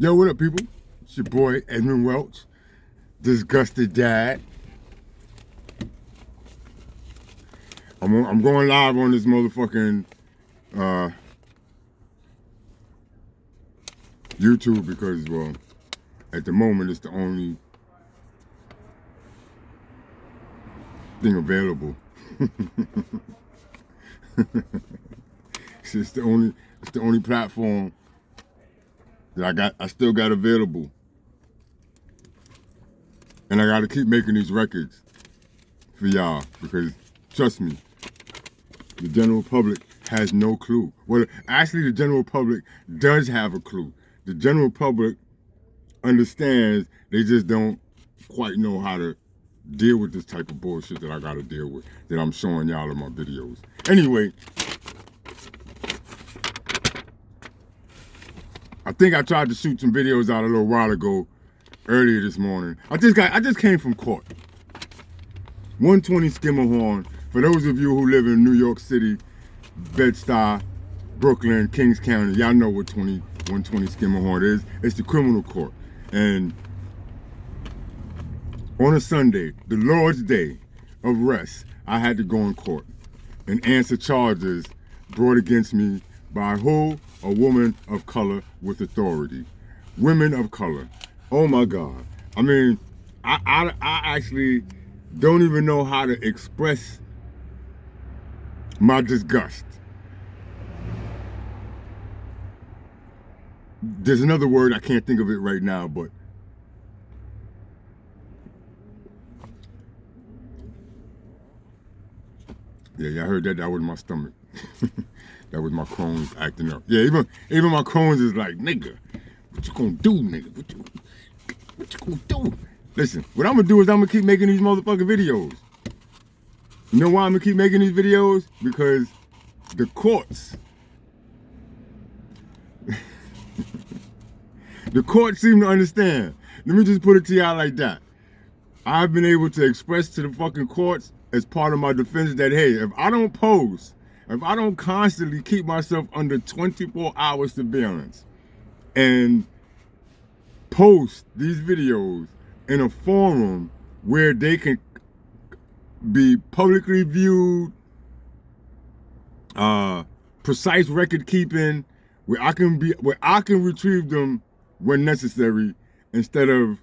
Yo, what up, people? It's your boy, Edmund Welch, Disgusted Dad. I'm going live on this motherfucking YouTube because, well, at the moment, it's the only thing available. It's the only platform that I still got available. And I gotta keep making these records for y'all because trust me, the general public has no clue. Well, actually the general public does have a clue. The general public understands, they just don't quite know how to deal with this type of bullshit that I gotta deal with, that I'm showing y'all in my videos. Anyway, I think I tried to shoot some videos out a little while ago, earlier this morning. I just came from court. 120 Skimmerhorn. For those of you who live in New York City, Bed-Stuy, Brooklyn, Kings County, y'all know what 120 Skimmerhorn is. It's the criminal court. And on a Sunday, the Lord's Day of rest, I had to go in court and answer charges brought against me by who? A woman of color with authority. Women of color. Oh my God. I mean, I actually don't even know how to express my disgust. There's another word, I can't think of it right now, but yeah, y'all heard that? That was my stomach. That was my Crohn's acting up. Yeah, even my Crohn's is like, nigga, what you gonna do, nigga? What you gonna do? Listen, what I'm gonna do is I'm gonna keep making these motherfucking videos. You know why I'm gonna keep making these videos? Because the courts, the courts seem to understand. Let me just put it to y'all like that. I've been able to express to the fucking courts as part of my defense that, hey, if I don't post, if I don't constantly keep myself under 24-hour surveillance and post these videos in a forum where they can be publicly viewed, precise record keeping, where I can retrieve them when necessary, instead of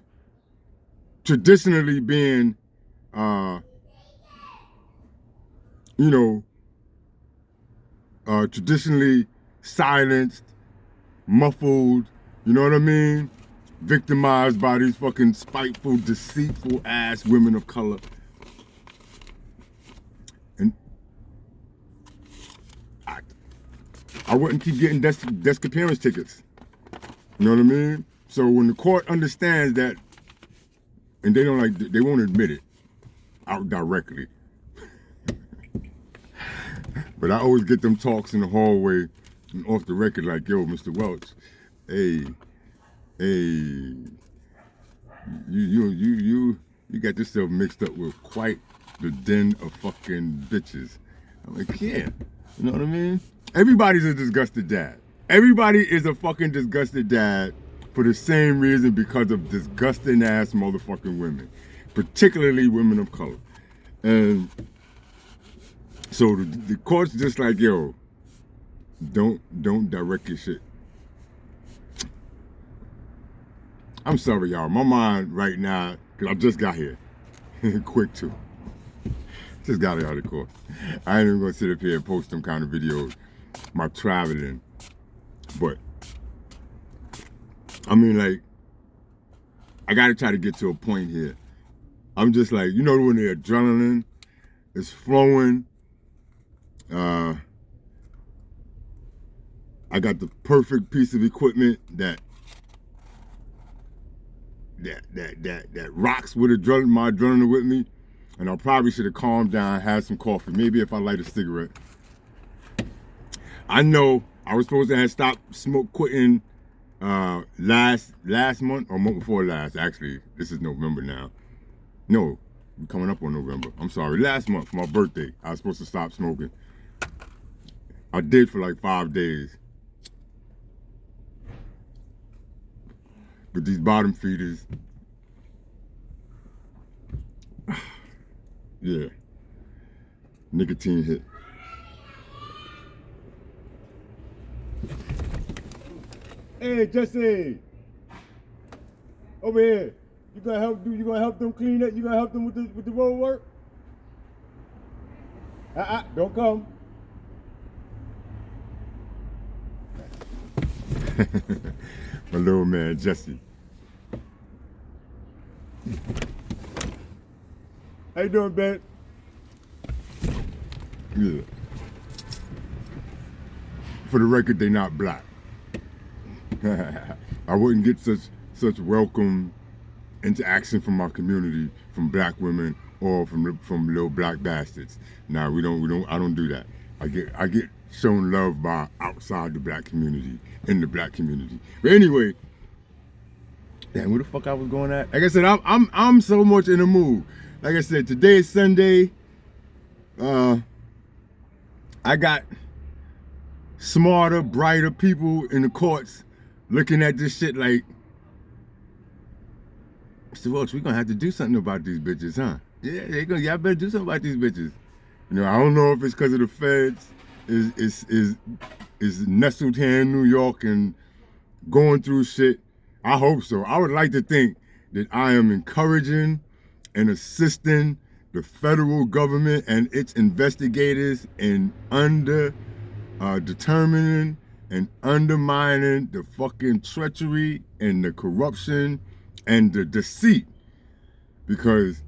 traditionally being traditionally silenced, muffled, you know what I mean? Victimized by these fucking spiteful, deceitful ass women of color. And I wouldn't keep getting desk appearance tickets. You know what I mean? So when the court understands that, and they won't admit it out directly. But I always get them talks in the hallway and off the record like, yo, Mr. Welch, hey, you got yourself mixed up with quite the den of fucking bitches. I'm like, yeah, you know what I mean? Everybody's a disgusted dad. Everybody is a fucking disgusted dad for the same reason, because of disgusting ass motherfucking women, particularly women of color. And so the court's just like, yo, don't direct your shit. I'm sorry, y'all. My mind right now, because I just got here. Quick too. Just got it out of court. I ain't even gonna sit up here and post them kind of videos, my traveling. But I mean, like, I gotta try to get to a point here. I'm just like, you know, when the adrenaline is flowing, I got the perfect piece of equipment that rocks with my adrenaline with me, and I probably should have calmed down, had some coffee. Maybe if I light a cigarette. I know I was supposed to have stopped quitting last month, or month before last. Actually, this is November now. No, we're coming up on November. I'm sorry. Last month for my birthday, I was supposed to stop smoking. I did for like 5 days. But these bottom feeders, yeah, nicotine hit. Hey, Jesse, over here. You gonna help them clean up? You gonna help them with the road work? Don't come. My little man, Jesse. How you doing, Ben? Yeah. For the record, they not black. I wouldn't get such welcome interaction from my community, from black women or from little black bastards. Nah, I don't do that. I get shown love by outside the black community, in the black community. But anyway, damn, where the fuck I was going at? Like I said, I'm so much in the mood. Like I said, today is Sunday. I got smarter, brighter people in the courts looking at this shit like, Mr. Welch, we're gonna have to do something about these bitches, huh? Yeah, y'all better do something about these bitches. You know, I don't know if it's because of the feds is nestled here in New York and going through shit. I hope so. I would like to think that I am encouraging and assisting the federal government and its investigators in determining and undermining the fucking treachery and the corruption and the deceit. Because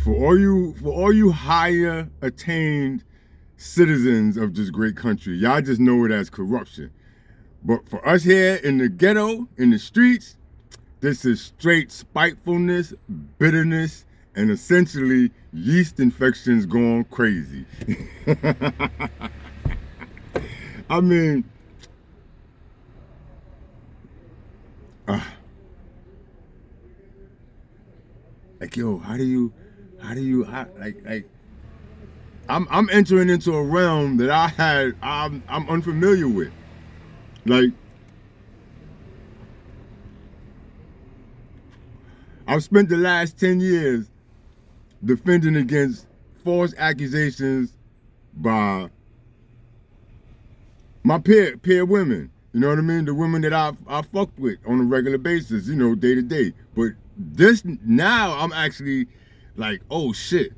for all you higher attained citizens of this great country, y'all just know it as corruption. But for us here in the ghetto, in the streets, this is straight spitefulness, bitterness, and essentially yeast infections going crazy. I mean, like, yo, I'm entering into a realm that I'm unfamiliar with. Like, I've spent the last 10 years defending against false accusations by my peer women. You know what I mean? The women that I fuck with on a regular basis, you know, day to day. But this, now I'm actually like, oh shit.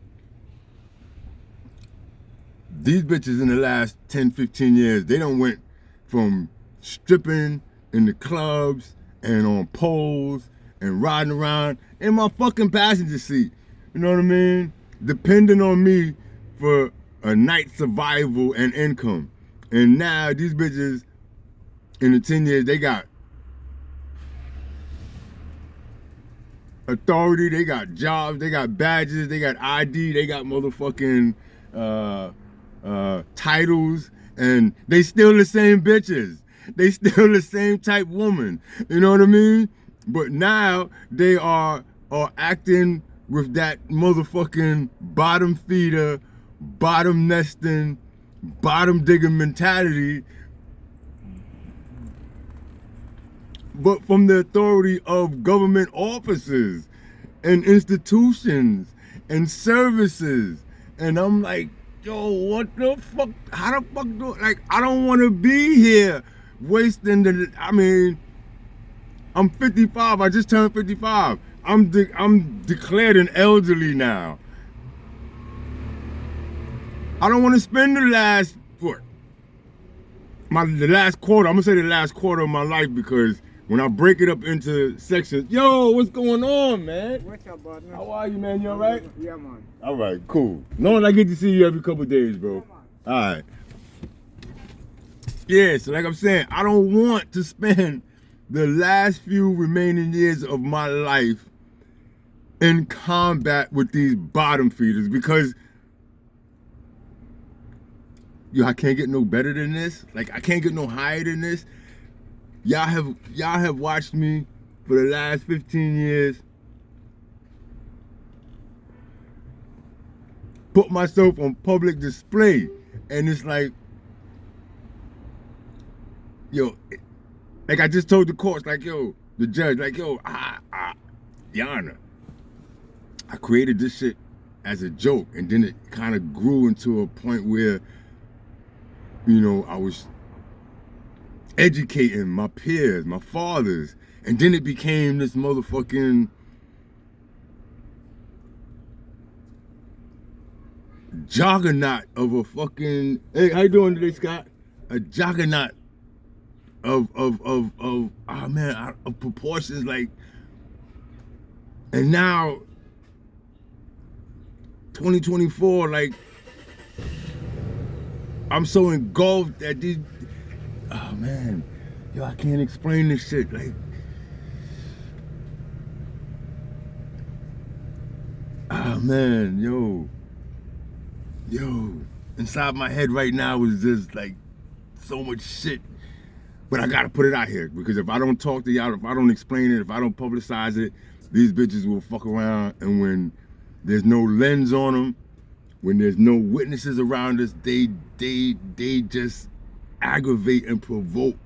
These bitches in the last 10, 15 years, they done went from stripping in the clubs and on poles and riding around in my fucking passenger seat. You know what I mean? Depending on me for a night's survival and income. And now these bitches in the 10 years, they got authority, they got jobs, they got badges, they got ID, they got motherfucking titles, and they still the same bitches. They still the same type woman. You know what I mean? But now they are acting with that motherfucking bottom feeder, bottom nesting, bottom digging mentality, but from the authority of government offices and institutions and services. And I'm like, yo, what the fuck? How the fuck do, like, I don't want to be here wasting I mean, I'm 55. I just turned 55. I'm declared an elderly now. I don't want to spend the last quarter. I'm gonna say the last quarter of my life, because when I break it up into sections, yo, what's going on, man? What's up, partner? How are you, man? You all right? Yeah, man. All right, cool. Long as I get to see you every couple of days, bro. All right. Yeah, so like I'm saying, I don't want to spend the last few remaining years of my life in combat with these bottom feeders, because yo, I can't get no better than this. Like, I can't get no higher than this. Y'all have watched me for the last 15 years put myself on public display, and it's like, yo, Like I just told the courts, like, yo, the judge, like, yo, Your Honor, I created this shit as a joke, and then it kind of grew into a point where, you know, I was educating my peers, my fathers, and then it became this motherfucking juggernaut of a fucking, hey, how you doing today, Scott? A juggernaut of oh man, of proportions, like, and now 2024, like, I'm so engulfed that these, oh man, yo, I can't explain this shit, like, oh man, yo, inside my head right now is just like so much shit, but I gotta put it out here, because if I don't talk to y'all, if I don't explain it, if I don't publicize it, these bitches will fuck around, and when there's no lens on them, when there's no witnesses around us, they just aggravate and provoke,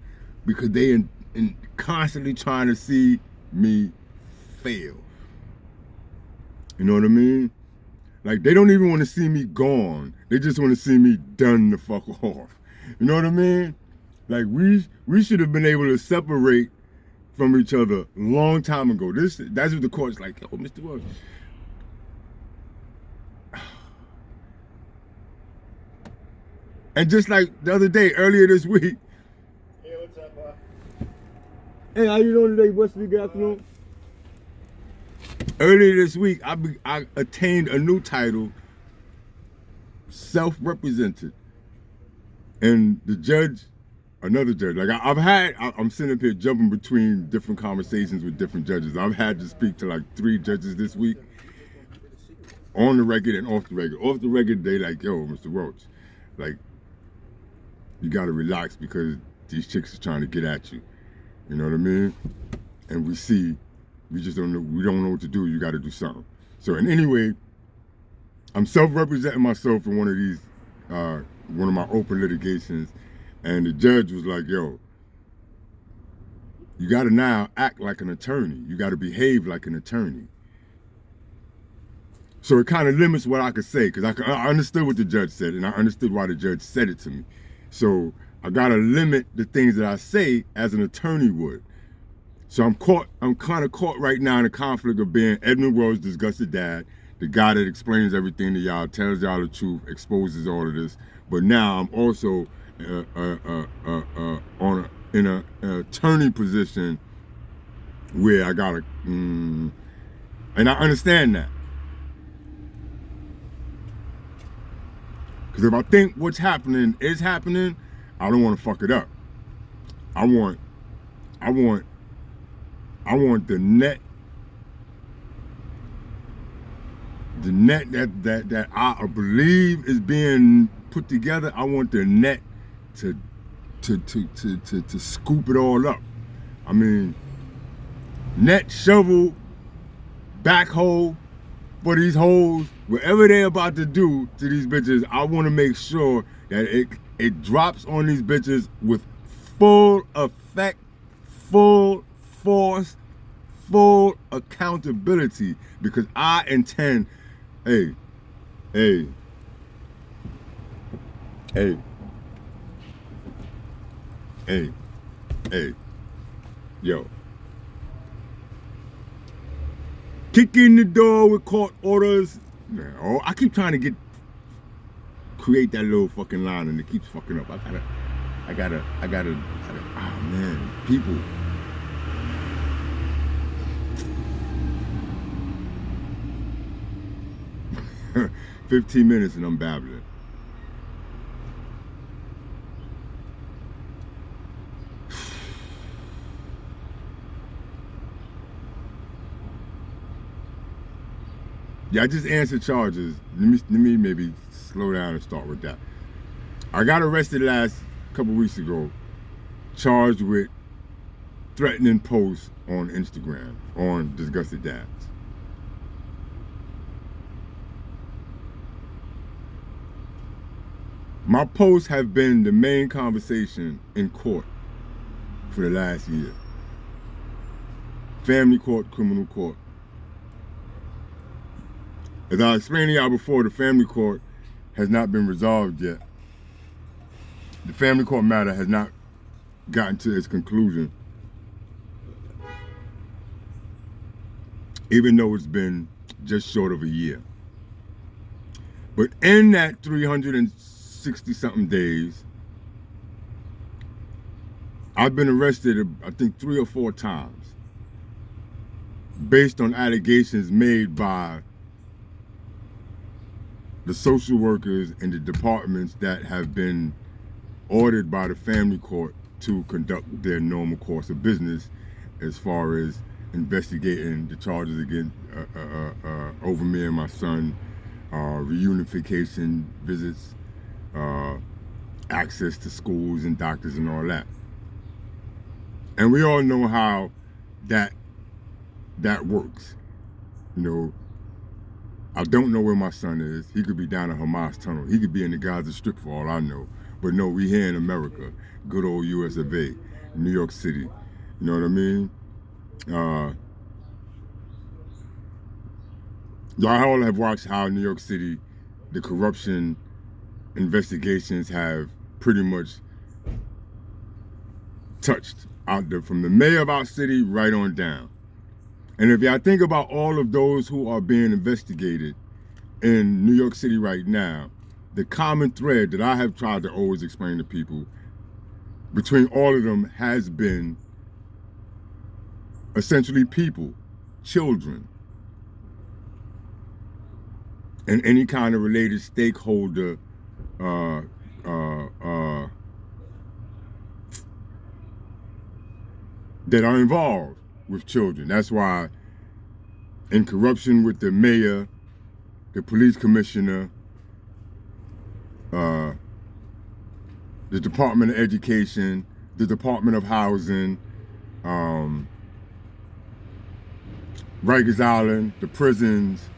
because they in constantly trying to see me fail. You know what I mean? Like, they don't even want to see me gone. They just want to see me done the fuck off. You know what I mean? Like, we should have been able to separate from each other a long time ago. That's what the court's like, oh, Mr. Wells. And just like the other day, earlier this week. Hey, what's up, boy? Hey, how you doing today, Wesley? Good afternoon. Earlier this week, I attained a new title, self-represented. And the judge, another judge, like I'm sitting up here jumping between different conversations with different judges. I've had to speak to like 3 judges this week, on the record and off the record. Off the record, they like, yo, Mr. Roach, like, you gotta relax, because these chicks are trying to get at you. You know what I mean? And we just don't know, we don't know what to do. You gotta do something. So, and anyway, I'm self-representing myself in one of these, one of my open litigations, and the judge was like, yo, you gotta now act like an attorney. You gotta behave like an attorney. So it kind of limits what I could say, because I understood what the judge said, and I understood why the judge said it to me. So I gotta limit the things that I say as an attorney would. So I'm kind of caught right now in the conflict of being Edmund Wells' disgusted dad, the guy that explains everything to y'all, tells y'all the truth, exposes all of this. But now I'm also in an attorney position where I gotta, and I understand that. Because if I think what's happening is happening, I don't want to fuck it up. I want the net that I believe is being put together. I want the net to scoop it all up. I mean, net, shovel, backhoe for these hoes, whatever they're about to do to these bitches, I want to make sure that it drops on these bitches with full effect, full force, full accountability, because I intend, hey, yo, kick in the door with court orders. Man, oh, I keep trying to create that little fucking line, and it keeps fucking up. I gotta, oh man, people. 15 minutes and I'm babbling. Yeah, I just answered charges. Let me maybe slow down and start with that. I got arrested last couple weeks ago, charged with threatening posts on Instagram on Disgusted Dads. My posts have been the main conversation in court for the last year. Family court, criminal court. As I explained to y'all before, the family court has not been resolved yet. The family court matter has not gotten to its conclusion, even though it's been just short of a year. But in that 360 something days, I've been arrested, I think 3 or 4 times, based on allegations made by the social workers and the departments that have been ordered by the family court to conduct their normal course of business as far as investigating the charges against over me and my son, reunification visits, access to schools and doctors and all that. And we all know how that works. You know, I don't know where my son is. He could be down in Hamas Tunnel. He could be in the Gaza Strip for all I know. But no, we here in America, good old US of A, New York City. You know what I mean? Y'all all have watched how New York City, the corruption investigations have pretty much touched out there from the mayor of our city right on down. And if y'all think about all of those who are being investigated in New York City right now, the common thread that I have tried to always explain to people between all of them has been essentially people, children, and any kind of related stakeholder that are involved with children. That's why in corruption with the mayor, the police commissioner, the Department of Education, the Department of Housing, Rikers Island, the prisons,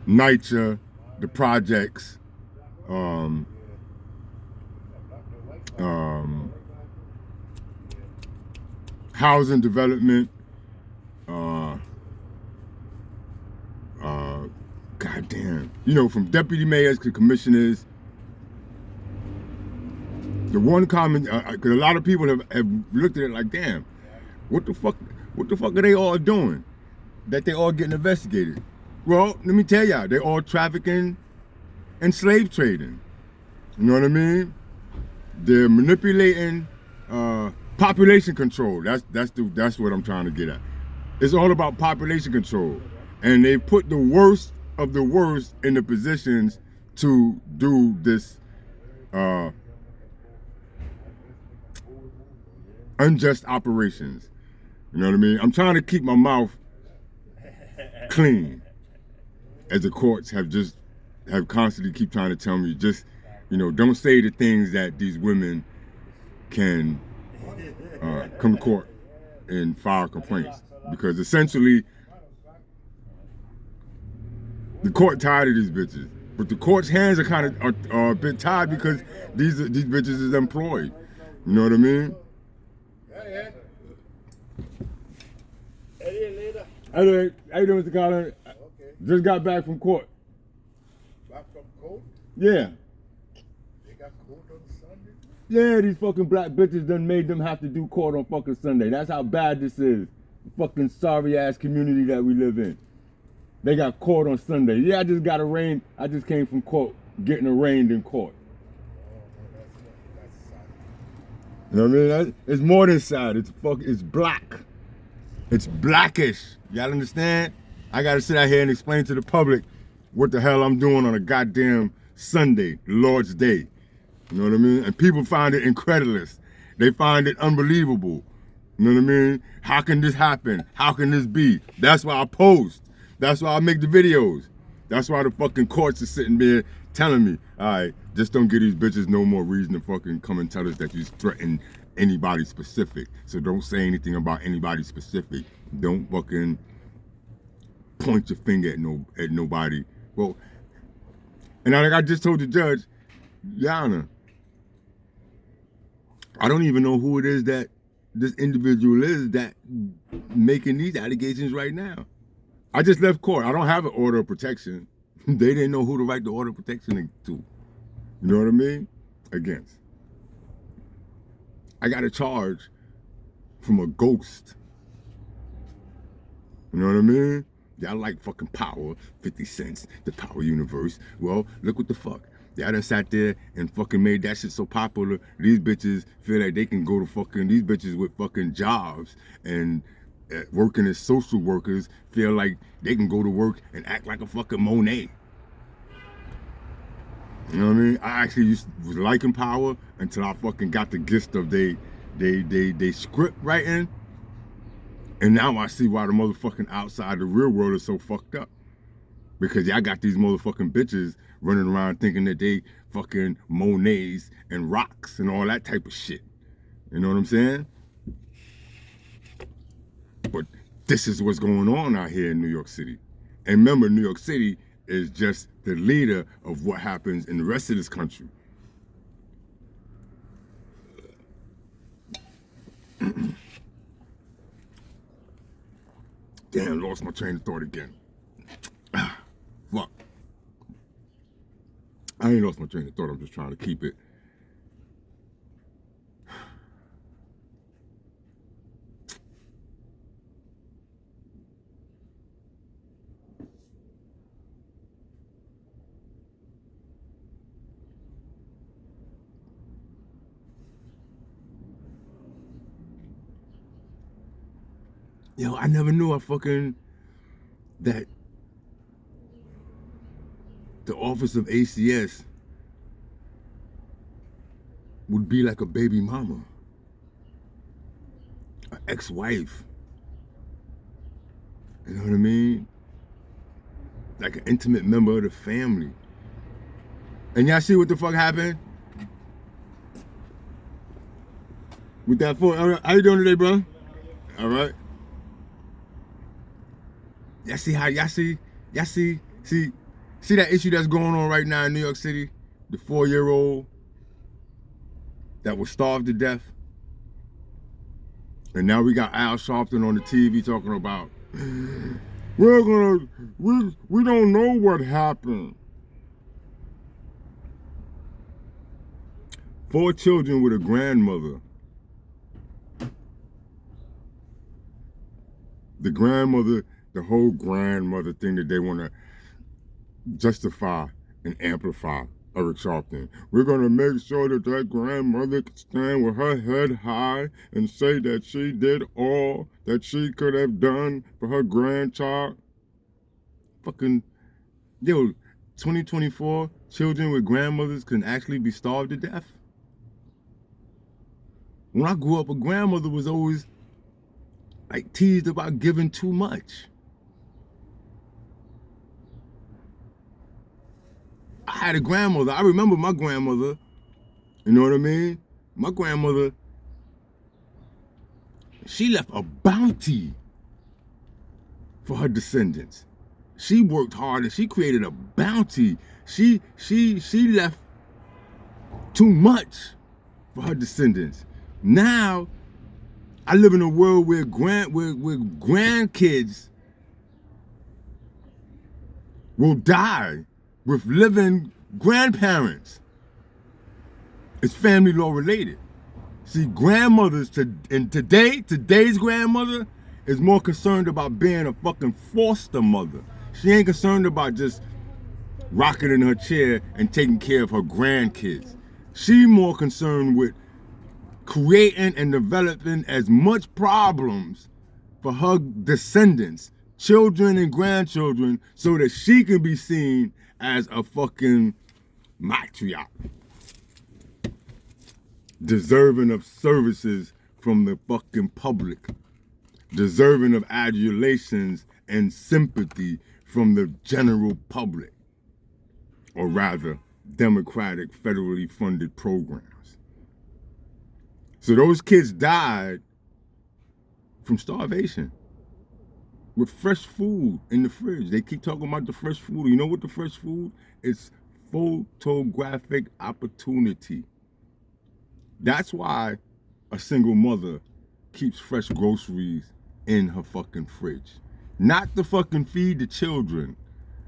NYCHA, the projects, housing development, goddamn, you know, from deputy mayors to commissioners. The one comment, because a lot of people have looked at it like, damn, what the fuck are they all doing that they all getting investigated? Well, let me tell y'all, they're all trafficking and slave trading. You know what I mean? They're manipulating population control. That's what I'm trying to get at. It's all about population control, and they put the worst of the worst in the positions to do this unjust operations. You know what I mean? I'm trying to keep my mouth clean, as the courts have constantly keep trying to tell me, just, you know, don't say the things that these women can come to court and file complaints, because essentially the court tired of these bitches, but the court's hands are kind of are a bit tied because these bitches is employed. You know what I mean? Yeah. Anyway, how you doing, Mr. Collins? Okay. Just got back from court. Back from court? Yeah. They got court on Sunday? Yeah, these fucking black bitches done made them have to do court on fucking Sunday. That's how bad this is. The fucking sorry ass community that we live in. They got court on Sunday. Yeah, I just got arraigned. I just came from court, getting arraigned in court. Oh, that's sad. You know what I mean? It's more than sad. It's black. It's blackish. Y'all understand? I gotta sit out here and explain to the public what the hell I'm doing on a goddamn Sunday, the Lord's Day. You know what I mean? And people find it incredulous. They find it unbelievable. You know what I mean? How can this happen? How can this be? That's why I post. That's why I make the videos. That's why the fucking courts are sitting there telling me, all right, just don't give these bitches no more reason to fucking come and tell us that you threaten anybody specific. So don't say anything about anybody specific. Don't fucking point your finger at nobody. Well, and like I just told the judge, Your Honor, I don't even know who it is that this individual is that making these allegations right now. I just left court. I don't have an order of protection. They didn't know who to write the order of protection to. You know what I mean? Against. I got a charge from a ghost. You know what I mean? Y'all like fucking power, 50 cents, the power universe. Well, look what the fuck. Y'all done sat there and fucking made that shit so popular. These bitches feel like they can go to fucking, these bitches with fucking jobs and working as social workers feel like they can go to work and act like a fucking Monet. You know what I mean? I actually was liking power until I fucking got the gist of they script writing. And now I see why the motherfucking outside the real world is so fucked up. Because y'all got these motherfucking bitches running around thinking that they fucking Monets and rocks and all that type of shit. You know what I'm saying? But this is what's going on out here in New York City. And remember, New York City is just the leader of what happens in the rest of this country. Damn, lost my train of thought again. Fuck. I ain't lost my train of thought. I'm just trying to keep it. Yo, I never knew that the office of ACS would be like a baby mama, an ex-wife. You know what I mean? Like an intimate member of the family. And y'all see what the fuck happened? With that phone, how you doing today, bro? All right. Y'all see that issue that's going on right now in New York City? The 4-year-old that was starved to death. And now we got Al Sharpton on the TV talking about, we don't know what happened. 4 children with a grandmother. The grandmother, the whole grandmother thing that they want to justify and amplify Eric Sharpton. We're going to make sure that that grandmother can stand with her head high and say that she did all that she could have done for her grandchild. Fucking, yo, 2024, children with grandmothers can actually be starved to death. When I grew up, a grandmother was always like teased about giving too much. I had a grandmother. I remember my grandmother. You know what I mean? My grandmother, she left a bounty for her descendants. She worked hard and she created a bounty. She left too much for her descendants. Now, I live in a world where grandkids will die with living grandparents. It's family law related. See, grandmothers today's grandmother is more concerned about being a fucking foster mother. She ain't concerned about just rocking in her chair and taking care of her grandkids. She more concerned with creating and developing as much problems for her descendants, children and grandchildren, so that she can be seen as a fucking matriarch, deserving of services from the fucking public, deserving of adulations and sympathy from the general public, or rather, democratic, federally funded programs. So those kids died from starvation with fresh food in the fridge. They keep talking about the fresh food. You know what the fresh food? It's photographic opportunity. That's why a single mother keeps fresh groceries in her fucking fridge. Not to fucking feed the children,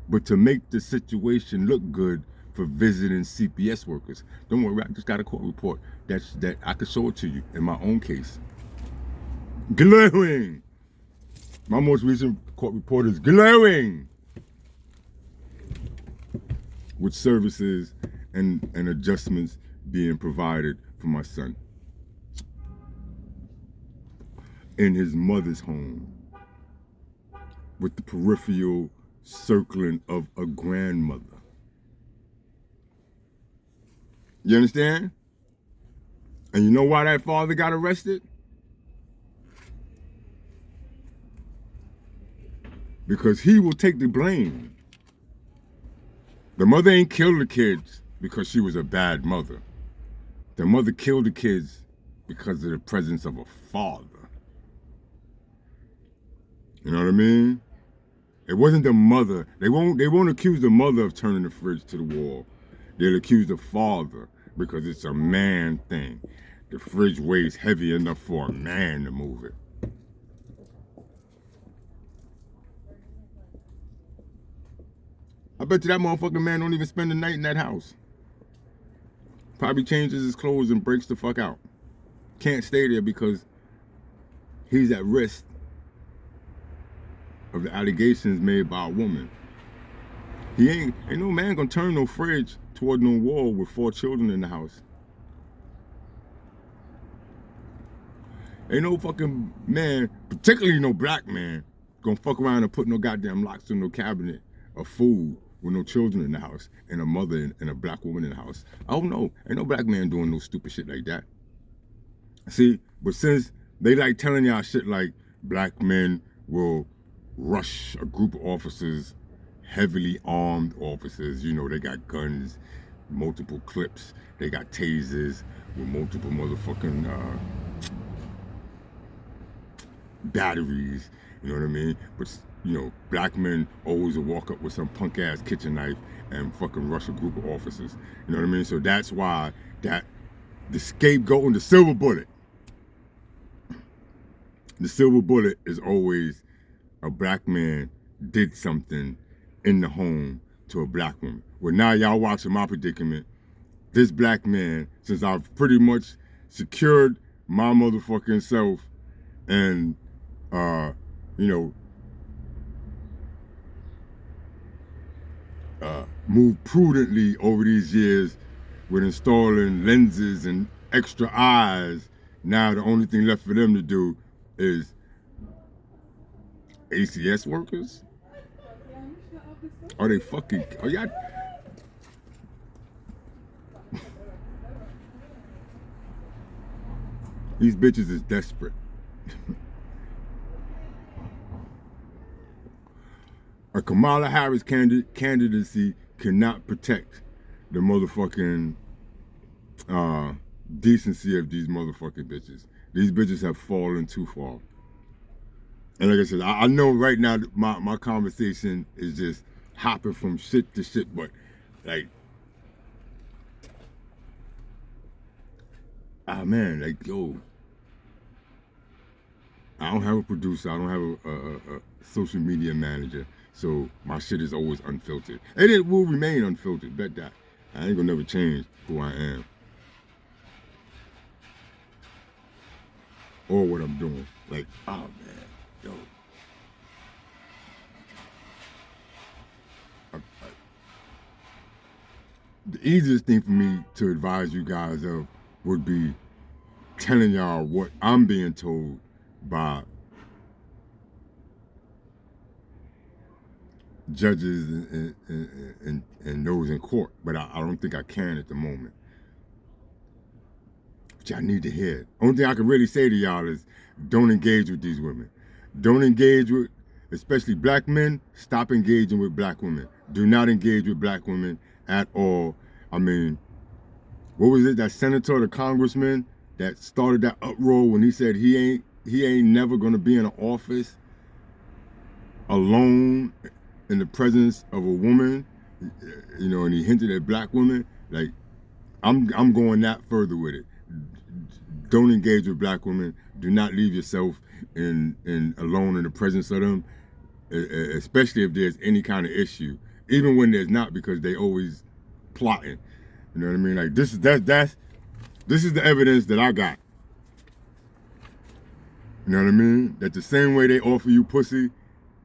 but to make the situation look good for visiting CPS workers. Don't worry, I just got a court report that I could show it to you in my own case. Glowing. My most recent court report is glowing with services and adjustments being provided for my son in his mother's home with the peripheral circling of a grandmother. You understand? And you know why that father got arrested? Because he will take the blame. The mother ain't killed the kids because she was a bad mother. The mother killed the kids because of the presence of a father. You know what I mean? It wasn't the mother. They won't accuse the mother of turning the fridge to the wall. They'll accuse the father because it's a man thing. The fridge weighs heavy enough for a man to move it. I bet you that motherfucking man don't even spend the night in that house. Probably changes his clothes and breaks the fuck out. Can't stay there because he's at risk of the allegations made by a woman. Ain't no man gonna turn no fridge toward no wall with 4 children in the house. Ain't no fucking man, particularly no black man, gonna fuck around and put no goddamn locks in no cabinet of food with no children in the house and a mother and a black woman in the house. Oh no, ain't no black man doing no stupid shit like that. See, but since they like telling y'all shit like black men will rush a group of officers, heavily armed officers, you know, they got guns, multiple clips, they got tasers with multiple motherfucking batteries, you know what I mean? But, you know, black men always will walk up with some punk ass kitchen knife and fucking rush a group of officers, you know what I mean? So that's why the scapegoat and the silver bullet is always a black man did something in the home to a black woman. Well, now y'all watching my predicament. This black man, since I've pretty much secured my motherfucking self and, you know, moved prudently over these years with installing lenses and extra eyes, now the only thing left for them to do is ACS workers? Are they fucking, are y'all? These bitches is desperate. A Kamala Harris candidacy cannot protect the motherfucking decency of these motherfucking bitches. These bitches have fallen too far. And like I said, I know right now my conversation is just hopping from shit to shit, but like, man, like, yo, I don't have a producer, I don't have a social media manager, so my shit is always unfiltered. And it will remain unfiltered, bet that. I ain't gonna never change who I am. Or what I'm doing. Like, oh man, yo. The easiest thing for me to advise you guys of would be telling y'all what I'm being told by judges and those in court, but I don't think I can at the moment. But y'all need to hear it. Only thing I can really say to y'all is don't engage with these women. Don't engage with, especially black men, stop engaging with black women. Do not engage with black women at all. I mean, what was it, that senator or the congressman that started that uproar when he said he ain't never gonna be in an office alone in the presence of a woman, you know, and he hinted at black women. Like, I'm going that further with it. don't engage with black women. Do not leave yourself in alone in the presence of them, especially if there's any kind of issue. Even when there's not, because they always plotting. You know what I mean? Like this is the evidence that I got. You know what I mean? That the same way they offer you pussy,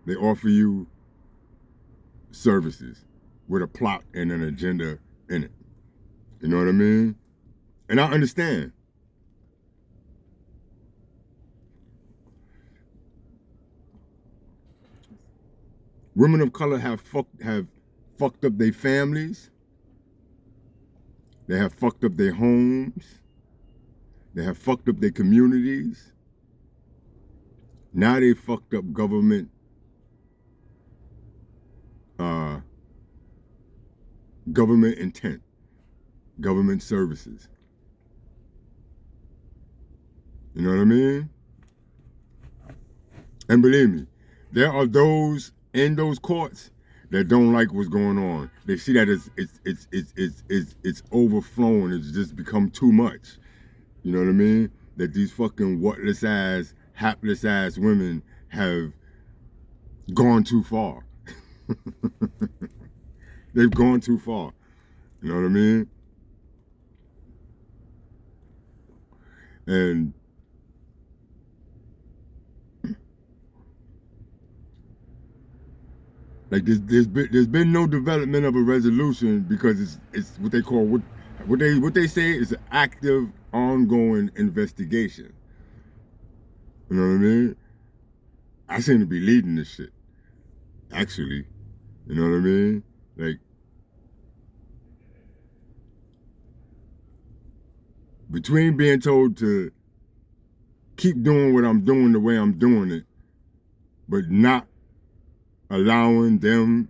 they offer you services with a plot and an agenda in it. You know what I mean? And I understand. Women of color have fucked up their families. They have fucked up their homes. They have fucked up their communities. Now they fucked up government government intent, government services. You know what I mean? And believe me, there are those in those courts that don't like what's going on. They see that it's overflowing. It's just become too much. You know what I mean? That these fucking whatless ass, hapless ass women have gone too far. They've gone too far. You know what I mean? And like there's been no development of a resolution because it's what they call what they say is an active ongoing investigation. You know what I mean? I seem to be leading this shit. Actually, you know what I mean? Like between being told to keep doing what I'm doing the way I'm doing it, but not allowing them,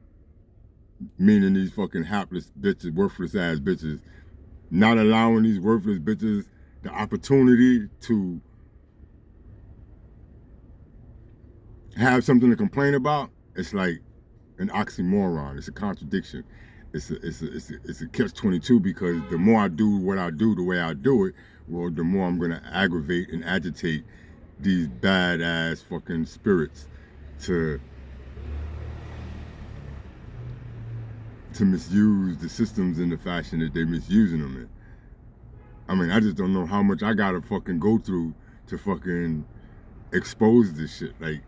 meaning these fucking hapless bitches, worthless ass bitches, not allowing these worthless bitches the opportunity to have something to complain about. It's like an oxymoron. It's a contradiction. It's a catch-22 because the more I do what I do the way I do it, well, the more I'm gonna aggravate and agitate these badass fucking spirits to misuse the systems in the fashion that they're misusing them in. I mean, I just don't know how much I gotta fucking go through to fucking expose this shit. Like,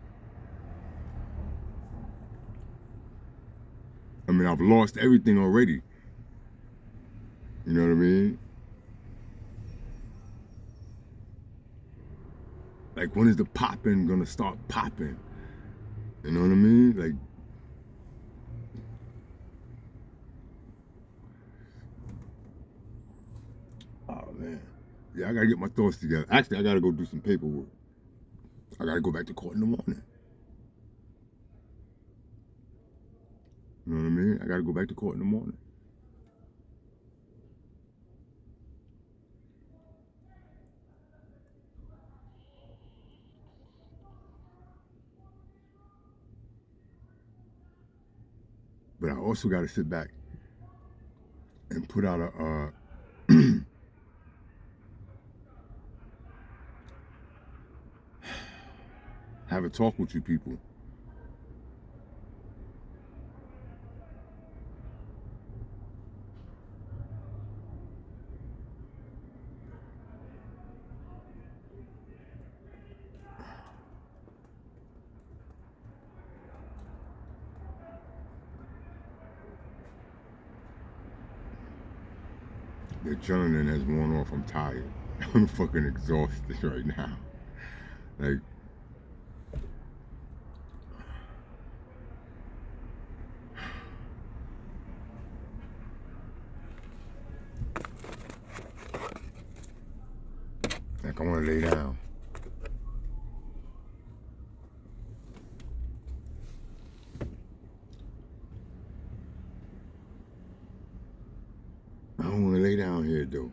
I mean, I've lost everything already. You know what I mean? Like, when is the popping gonna start popping? You know what I mean? Like, oh man. Yeah, I gotta get my thoughts together. Actually, I gotta go do some paperwork. I gotta go back to court in the morning. You know what I mean? I gotta go back to court in the morning. But I also gotta sit back and put out a have a talk with you people. The adrenaline has worn off. I'm tired. I'm fucking exhausted right now. Like, I want to lay down. I don't want to lay down here though.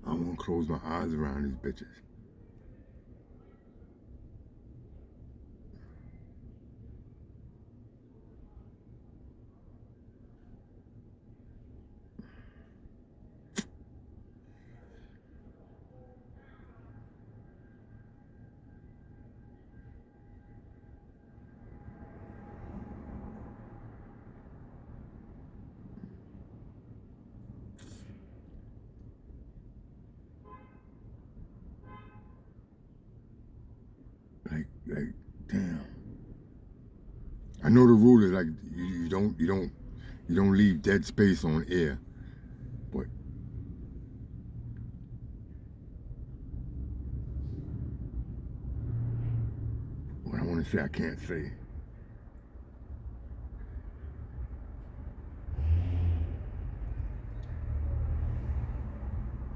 I want to close my eyes around these bitches. I know the rule is like you don't leave dead space on air, but what I want to say I can't say.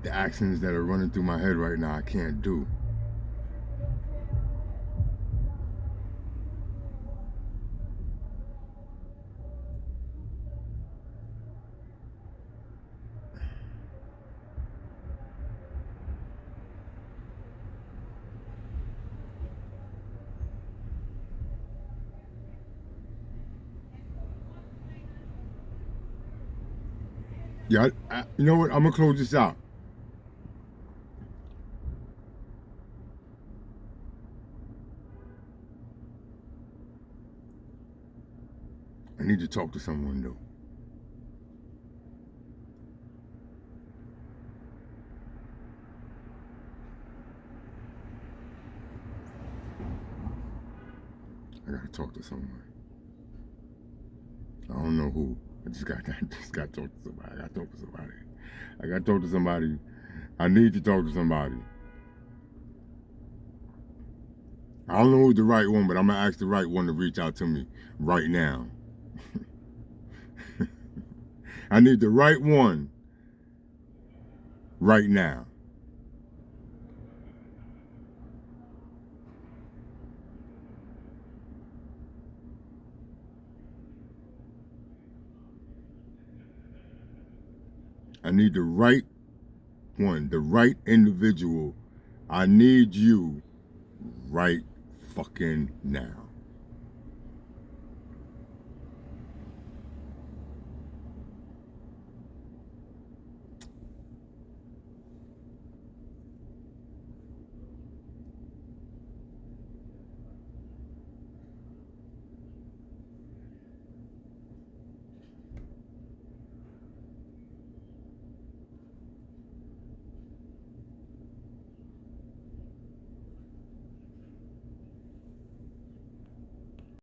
The actions that are running through my head right now I can't do. Yeah, you know what? I'm gonna close this out. I need to talk to someone though. I gotta talk to someone. I don't know who. I just got to talk to somebody. I gotta talk to somebody. I gotta talk to somebody. I need to talk to somebody. I don't know who's the right one, but I'm gonna ask the right one to reach out to me right now. I need the right one right now. I need the right one, the right individual. I need you right fucking now.